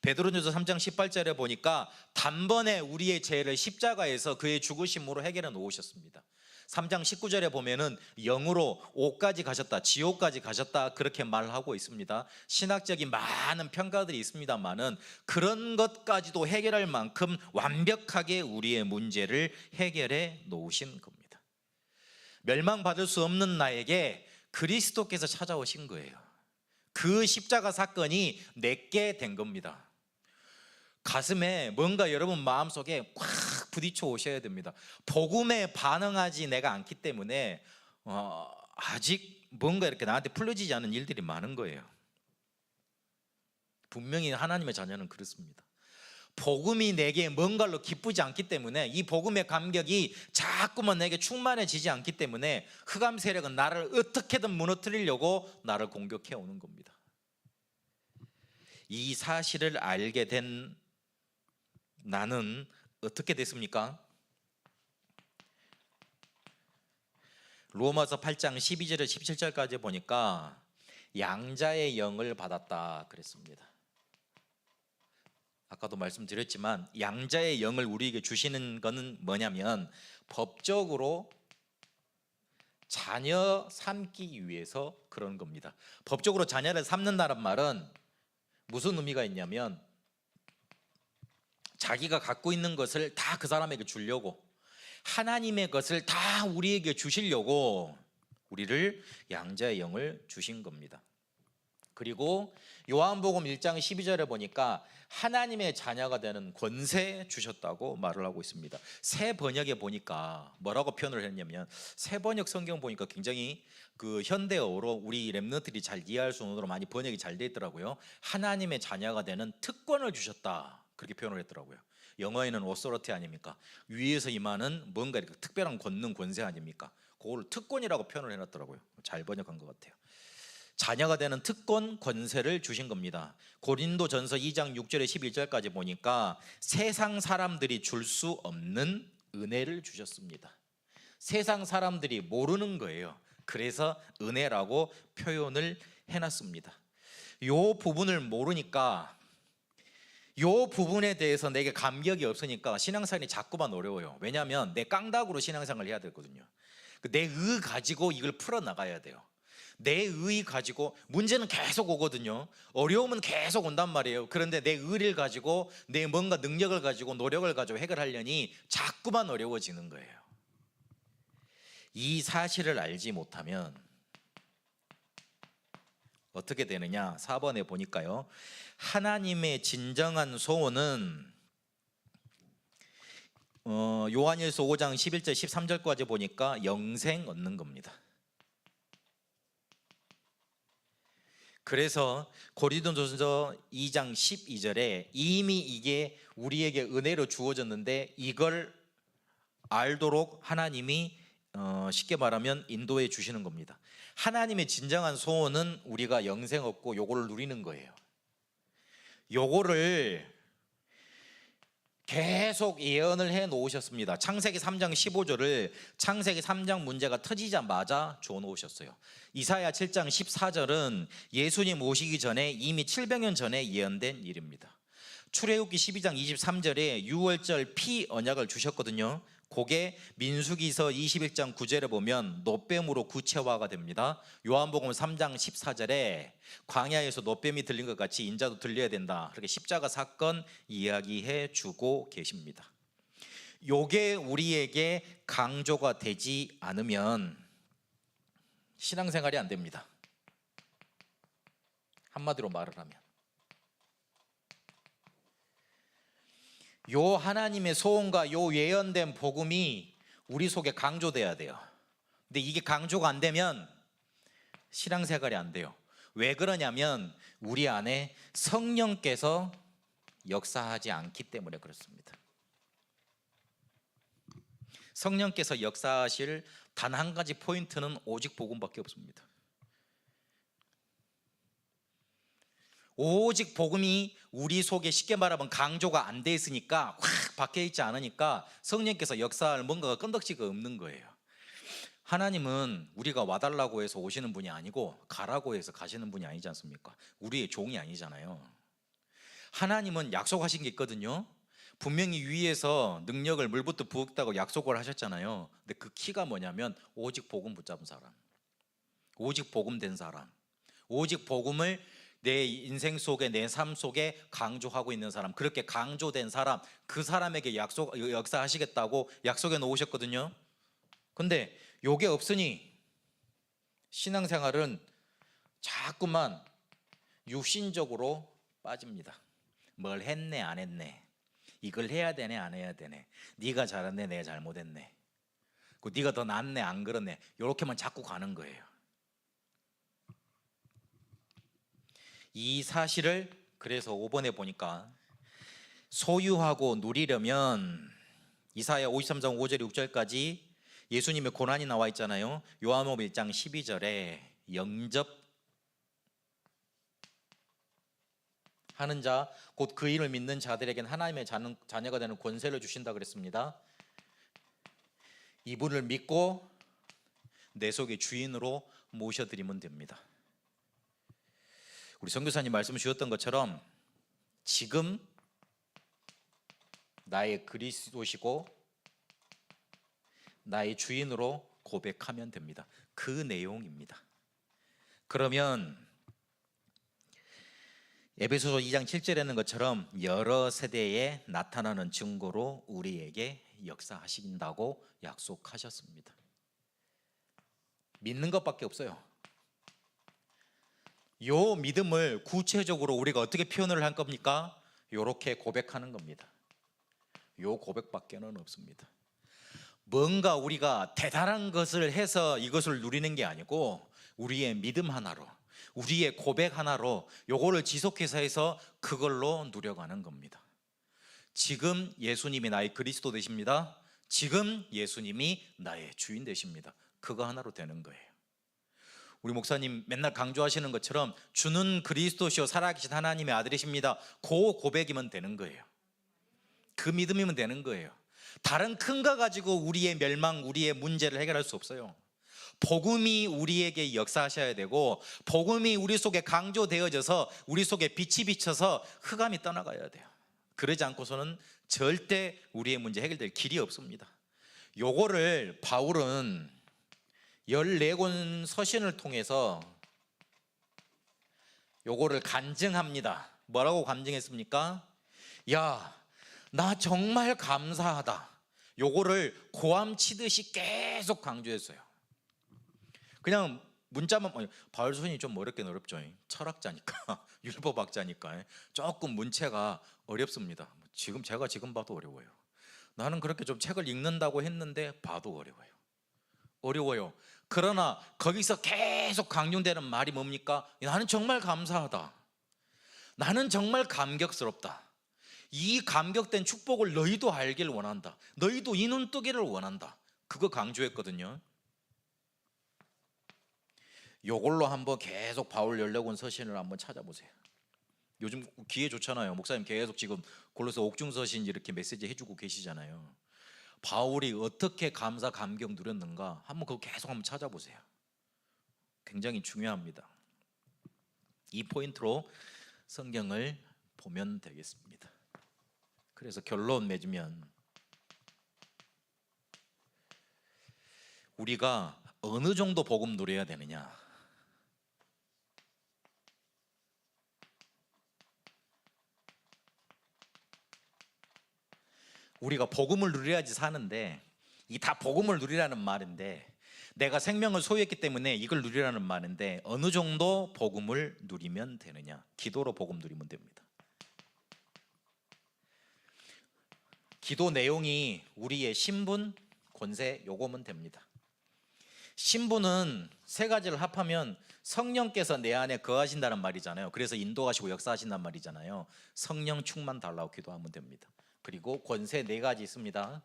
베드로전서 3장 18절에 보니까 단번에 우리의 죄를 십자가에서 그의 죽으심으로 해결해 놓으셨습니다. 3장 19절에 보면은 영으로 옥까지 가셨다, 지옥까지 가셨다, 그렇게 말하고 있습니다. 신학적인 많은 평가들이 있습니다만은 그런 것까지도 해결할 만큼 완벽하게 우리의 문제를 해결해 놓으신 겁니다. 멸망받을 수 없는 나에게 그리스도께서 찾아오신 거예요. 그 십자가 사건이 내게 된 겁니다. 가슴에 뭔가 여러분 마음속에 꽉 부딪혀 오셔야 됩니다. 복음에 반응하지 내가 않기 때문에 아직 뭔가 이렇게 나한테 풀려지지 않은 일들이 많은 거예요. 분명히 하나님의 자녀는 그렇습니다. 복음이 내게 뭔가로 기쁘지 않기 때문에, 이 복음의 감격이 자꾸만 내게 충만해지지 않기 때문에 흑암 세력은 나를 어떻게든 무너뜨리려고 나를 공격해 오는 겁니다. 이 사실을 알게 된 나는 어떻게 됐습니까? 로마서 8장 12절에 17절까지 보니까 양자의 영을 받았다 그랬습니다. 아까도 말씀드렸지만 양자의 영을 우리에게 주시는 것은 뭐냐면 법적으로 자녀 삼기 위해서 그런 겁니다. 법적으로 자녀를 삼는다는 말은 무슨 의미가 있냐면 자기가 갖고 있는 것을 다 그 사람에게 주려고, 하나님의 것을 다 우리에게 주시려고 우리를 양자의 영을 주신 겁니다. 그리고 요한복음 1장 12절에 보니까 하나님의 자녀가 되는 권세 주셨다고 말을 하고 있습니다. 새 번역에 보니까 뭐라고 표현을 했냐면, 새 번역 성경 보니까 굉장히 그 현대어로 우리 랩런트들이 잘 이해할 수 있는 언어로 많이 번역이 잘 돼 있더라고요. 하나님의 자녀가 되는 특권을 주셨다, 그렇게 표현을 했더라고요. 영어에는 authority 아닙니까? 위에서 임하는 뭔가 이렇게 특별한 권능, 권세 아닙니까? 그걸 특권이라고 표현을 해놨더라고요. 잘 번역한 것 같아요. 자녀가 되는 특권, 권세를 주신 겁니다. 고린도전서 2장 6절에 11절까지 보니까 세상 사람들이 줄 수 없는 은혜를 주셨습니다. 세상 사람들이 모르는 거예요. 그래서 은혜라고 표현을 해놨습니다. 요 부분을 모르니까, 요 부분에 대해서 내게 감격이 없으니까 신앙생활이 자꾸만 어려워요. 왜냐하면 내 깡다구로 신앙생활을 해야 되거든요. 내 의 가지고 이걸 풀어나가야 돼요. 내 의 가지고 문제는 계속 오거든요. 어려움은 계속 온단 말이에요. 그런데 내 의를 가지고, 내 뭔가 능력을 가지고, 노력을 가지고 해결하려니 자꾸만 어려워지는 거예요. 이 사실을 알지 못하면 어떻게 되느냐? 4번에 보니까요, 하나님의 진정한 소원은 요한일서 5장 11절 13절까지 보니까 영생 얻는 겁니다. 그래서 고린도전서 2장 12절에 이미 이게 우리에게 은혜로 주어졌는데 이걸 알도록 하나님이 쉽게 말하면 인도해 주시는 겁니다. 하나님의 진정한 소원은 우리가 영생 얻고 요거를 누리는 거예요. 요거를 계속 예언을 해 놓으셨습니다. 창세기 3장 15절을 창세기 3장 문제가 터지자마자 줘 놓으셨어요. 이사야 7장 14절은 예수님 오시기 전에 이미 700년 전에 예언된 일입니다. 출애굽기 12장 23절에 유월절 피 언약을 주셨거든요. 그게 민수기서 21장 9절에 보면 노뱀으로 구체화가 됩니다. 요한복음 3장 14절에 광야에서 노뱀이 들린 것 같이 인자도 들려야 된다, 그렇게 십자가 사건 이야기해 주고 계십니다. 요게 우리에게 강조가 되지 않으면 신앙생활이 안 됩니다. 한마디로 말을 하면 요 하나님의 소원과 요 예언된 복음이 우리 속에 강조돼야 돼요. 근데 이게 강조가 안 되면 신앙생활이 안 돼요. 왜 그러냐면 우리 안에 성령께서 역사하지 않기 때문에 그렇습니다. 성령께서 역사하실 단 한 가지 포인트는 오직 복음밖에 없습니다. 오직 복음이 우리 속에 쉽게 말하면 강조가 안 돼 있으니까, 확 박혀 있지 않으니까 성령께서 역사할 뭔가가 끈덕지가 없는 거예요. 하나님은 우리가 와달라고 해서 오시는 분이 아니고 가라고 해서 가시는 분이 아니지 않습니까? 우리의 종이 아니잖아요. 하나님은 약속하신 게 있거든요. 분명히 위에서 능력을 물부터 부었다고 약속을 하셨잖아요. 근데 그 키가 뭐냐면 오직 복음 붙잡은 사람, 오직 복음 된 사람, 오직 복음을 내 인생 속에, 내 삶 속에 강조하고 있는 사람, 그렇게 강조된 사람, 그 사람에게 역사하시겠다고 약속해 놓으셨거든요. 근데 요게 없으니 신앙생활은 자꾸만 육신적으로 빠집니다. 뭘 했네 안 했네, 이걸 해야 되네 안 해야 되네, 네가 잘했네 내가 잘못했네, 네가 더 낫네 안 그렇네, 이렇게만 자꾸 가는 거예요. 이 사실을 그래서 5번에 보니까 소유하고 누리려면 이사야 53장 5절 6절까지 예수님의 고난이 나와 있잖아요. 요한복음 1장 12절에 영접하는 자, 곧 그 이름을 믿는 자들에게는 하나님의 자녀가 되는 권세를 주신다 그랬습니다. 이분을 믿고 내 속의 주인으로 모셔드리면 됩니다. 우리 선교사님 말씀 주셨던 것처럼 지금 나의 그리스도시고 나의 주인으로 고백하면 됩니다. 그 내용입니다. 그러면 에베소서 2장 7절에 있는 것처럼 여러 세대에 나타나는 증거로 우리에게 역사하신다고 약속하셨습니다. 믿는 것밖에 없어요. 요 믿음을 구체적으로 우리가 어떻게 표현을 할 겁니까? 요렇게 고백하는 겁니다. 요 고백밖에는 없습니다. 뭔가 우리가 대단한 것을 해서 이것을 누리는 게 아니고 우리의 믿음 하나로, 우리의 고백 하나로 요거를 지속해서 해서 그걸로 누려가는 겁니다. 지금 예수님이 나의 그리스도 되십니다. 지금 예수님이 나의 주인 되십니다. 그거 하나로 되는 거예요. 우리 목사님 맨날 강조하시는 것처럼 주는 그리스도시요 살아계신 하나님의 아들이십니다. 그 고백이면 되는 거예요. 그 믿음이면 되는 거예요. 다른 큰 거 가지고 우리의 멸망, 우리의 문제를 해결할 수 없어요. 복음이 우리에게 역사하셔야 되고 복음이 우리 속에 강조되어져서 우리 속에 빛이 비쳐서 흑암이 떠나가야 돼요. 그러지 않고서는 절대 우리의 문제 해결될 길이 없습니다. 요거를 바울은 14권 서신을 통해서 요거를 간증합니다. 뭐라고 간증했습니까? 야, 나 정말 감사하다. 요거를 고함 치듯이 계속 강조했어요. 그냥 문자만, 바울 서신이 좀 어렵죠. 철학자니까 율법학자니까 조금 문체가 어렵습니다. 제가 지금 봐도 어려워요. 나는 그렇게 좀 책을 읽는다고 했는데 봐도 어려워요. 그러나 거기서 계속 강조되는 말이 뭡니까? 나는 정말 감사하다. 나는 정말 감격스럽다. 이 감격된 축복을 너희도 알기를 원한다. 너희도 이 눈 뜨기를 원한다. 그거 강조했거든요. 요걸로 한번 계속 바울 14권 서신을 한번 찾아보세요. 요즘 기회 좋잖아요. 목사님 계속 지금 골로새 옥중서신 이렇게 메시지 해주고 계시잖아요. 바울이 어떻게 감사 감격 누렸는가 한번 그거 계속 한번 찾아보세요. 굉장히 중요합니다. 이 포인트로 성경을 보면 되겠습니다. 그래서 결론 맺으면 우리가 어느 정도 복음 누려야 되느냐? 우리가 복음을 누려야지 사는데 이 다 복음을 누리라는 말인데 내가 생명을 소유했기 때문에 이걸 누리라는 말인데 어느 정도 복음을 누리면 되느냐? 기도로 복음 누리면 됩니다. 기도 내용이 우리의 신분, 권세 요거면 됩니다. 신분은 세 가지를 합하면 성령께서 내 안에 거하신다는 말이잖아요. 그래서 인도하시고 역사하신단 말이잖아요. 성령 충만 달라고 기도하면 됩니다. 그리고 권세 네 가지 있습니다.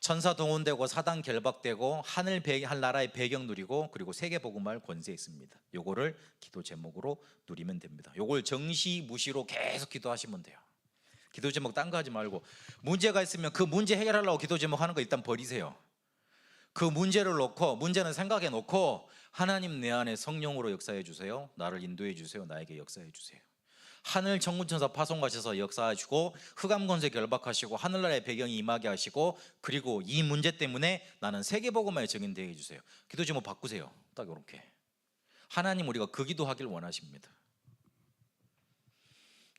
천사 동원되고 사단 결박되고 하늘나라의 배경 누리고 그리고 세계복음할 권세 있습니다. 요거를 기도 제목으로 누리면 됩니다. 요걸 정시무시로 계속 기도하시면 돼요. 기도 제목 딴 거 하지 말고 문제가 있으면 그 문제 해결하려고 기도 제목 하는 거 일단 버리세요. 그 문제를 놓고 문제는 생각해 놓고 하나님 내 안에 성령으로 역사해 주세요. 나를 인도해 주세요. 나에게 역사해 주세요. 하늘 천군천사 파송하셔서 역사하시고 흑암 권세 결박하시고 하늘나라의 배경이 임하게 하시고 그리고 이 문제 때문에 나는 세계복음화에 적용되게 해주세요. 기도 제목 바꾸세요. 딱 이렇게 하나님 우리가 그 기도하길 원하십니다.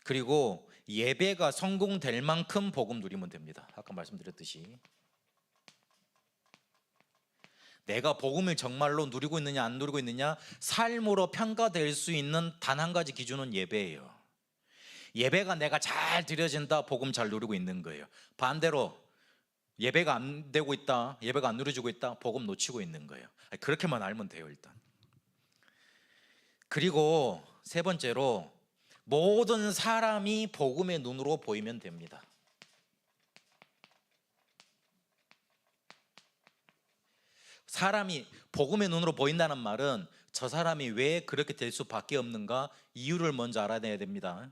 그리고 예배가 성공될 만큼 복음 누리면 됩니다. 아까 말씀드렸듯이 내가 복음을 정말로 누리고 있느냐 안 누리고 있느냐 삶으로 평가될 수 있는 단 한 가지 기준은 예배예요. 예배가 내가 잘 드려진다, 복음 잘 누리고 있는 거예요. 반대로 예배가 안 되고 있다, 예배가 안 누려지고 있다, 복음 놓치고 있는 거예요. 그렇게만 알면 돼요 일단. 그리고 세 번째로 모든 사람이 복음의 눈으로 보이면 됩니다. 사람이 복음의 눈으로 보인다는 말은 저 사람이 왜 그렇게 될 수밖에 없는가 이유를 먼저 알아내야 됩니다.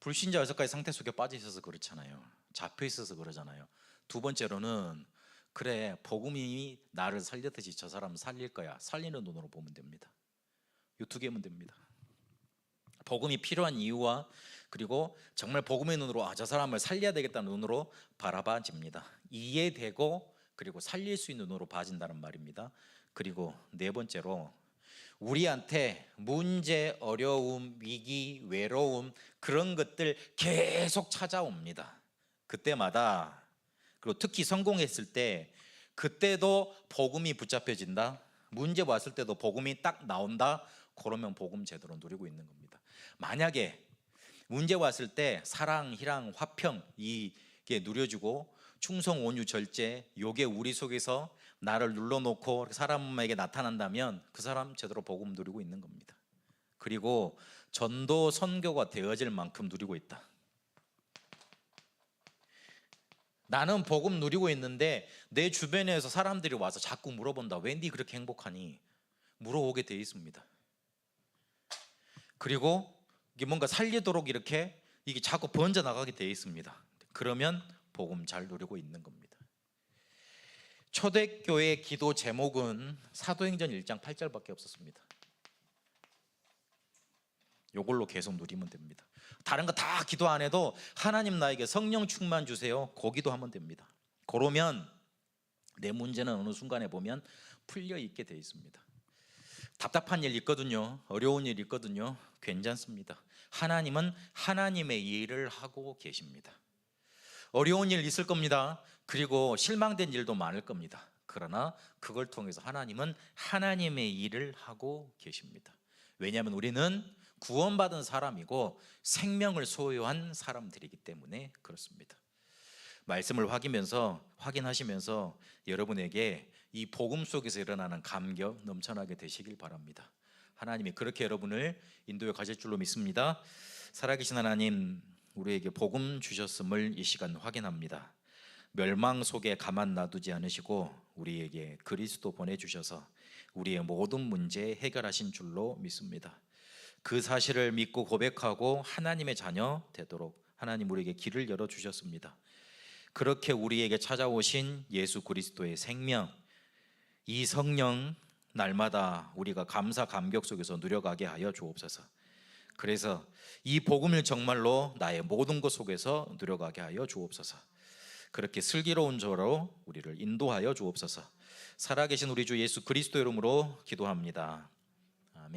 불신자 6가지 상태 속에 빠져 있어서 그렇잖아요. 잡혀 있어서 그러잖아요. 두 번째로는 그래, 복음이 나를 살렸듯이 저 사람 살릴 거야. 살리는 눈으로 보면 됩니다. 이 두 개면 됩니다. 복음이 필요한 이유와 그리고 정말 복음의 눈으로 저 사람을 살려야 되겠다는 눈으로 바라봐집니다. 이해되고 그리고 살릴 수 있는 눈으로 봐진다는 말입니다. 그리고 네 번째로 우리한테 문제, 어려움, 위기, 외로움 그런 것들 계속 찾아옵니다. 그때마다 그리고 특히 성공했을 때 그때도 복음이 붙잡혀진다. 문제 왔을 때도 복음이 딱 나온다. 그러면 복음 제대로 누리고 있는 겁니다. 만약에 문제 왔을 때 사랑, 희랑, 화평 이게 누려주고 충성, 온유, 절제 요게 우리 속에서 나를 눌러놓고 사람에게 나타난다면 그 사람 제대로 복음 누리고 있는 겁니다. 그리고 전도 선교가 되어질 만큼 누리고 있다. 나는 복음 누리고 있는데 내 주변에서 사람들이 와서 자꾸 물어본다. 웬디 그렇게 행복하니? 물어오게 돼 있습니다. 그리고 이게 뭔가 살리도록 이렇게 이게 자꾸 번져나가게 돼 있습니다. 그러면 복음 잘 누리고 있는 겁니다. 초대교회 기도 제목은 사도행전 1장 8절밖에 없었습니다. 요걸로 계속 누리면 됩니다. 다른 거 다 기도 안 해도 하나님 나에게 성령 충만 주세요. 그 기도하면 됩니다. 그러면 내 문제는 어느 순간에 보면 풀려 있게 돼 있습니다. 답답한 일 있거든요. 어려운 일 있거든요. 괜찮습니다. 하나님은 하나님의 일을 하고 계십니다. 어려운 일 있을 겁니다. 그리고 실망된 일도 많을 겁니다. 그러나 그걸 통해서 하나님은 하나님의 일을 하고 계십니다. 왜냐하면 우리는 구원받은 사람이고 생명을 소유한 사람들이기 때문에 그렇습니다. 말씀을 확인하시면서 여러분에게 이 복음 속에서 일어나는 감격 넘쳐나게 되시길 바랍니다. 하나님이 그렇게 여러분을 인도에 가실 줄로 믿습니다. 살아계신 하나님, 우리에게 복음 주셨음을 이 시간 확인합니다. 멸망 속에 가만 놔두지 않으시고 우리에게 그리스도 보내주셔서 우리의 모든 문제 해결하신 줄로 믿습니다. 그 사실을 믿고 고백하고 하나님의 자녀 되도록 하나님 우리에게 길을 열어주셨습니다. 그렇게 우리에게 찾아오신 예수 그리스도의 생명, 이 성령 날마다 우리가 감사 감격 속에서 누려가게 하여 주옵소서. 그래서 이 복음을 정말로 나의 모든 것 속에서 누려가게 하여 주옵소서. 그렇게 슬기로운 저로 우리를 인도하여 주옵소서. 살아계신 우리 주 예수 그리스도 이름으로 기도합니다.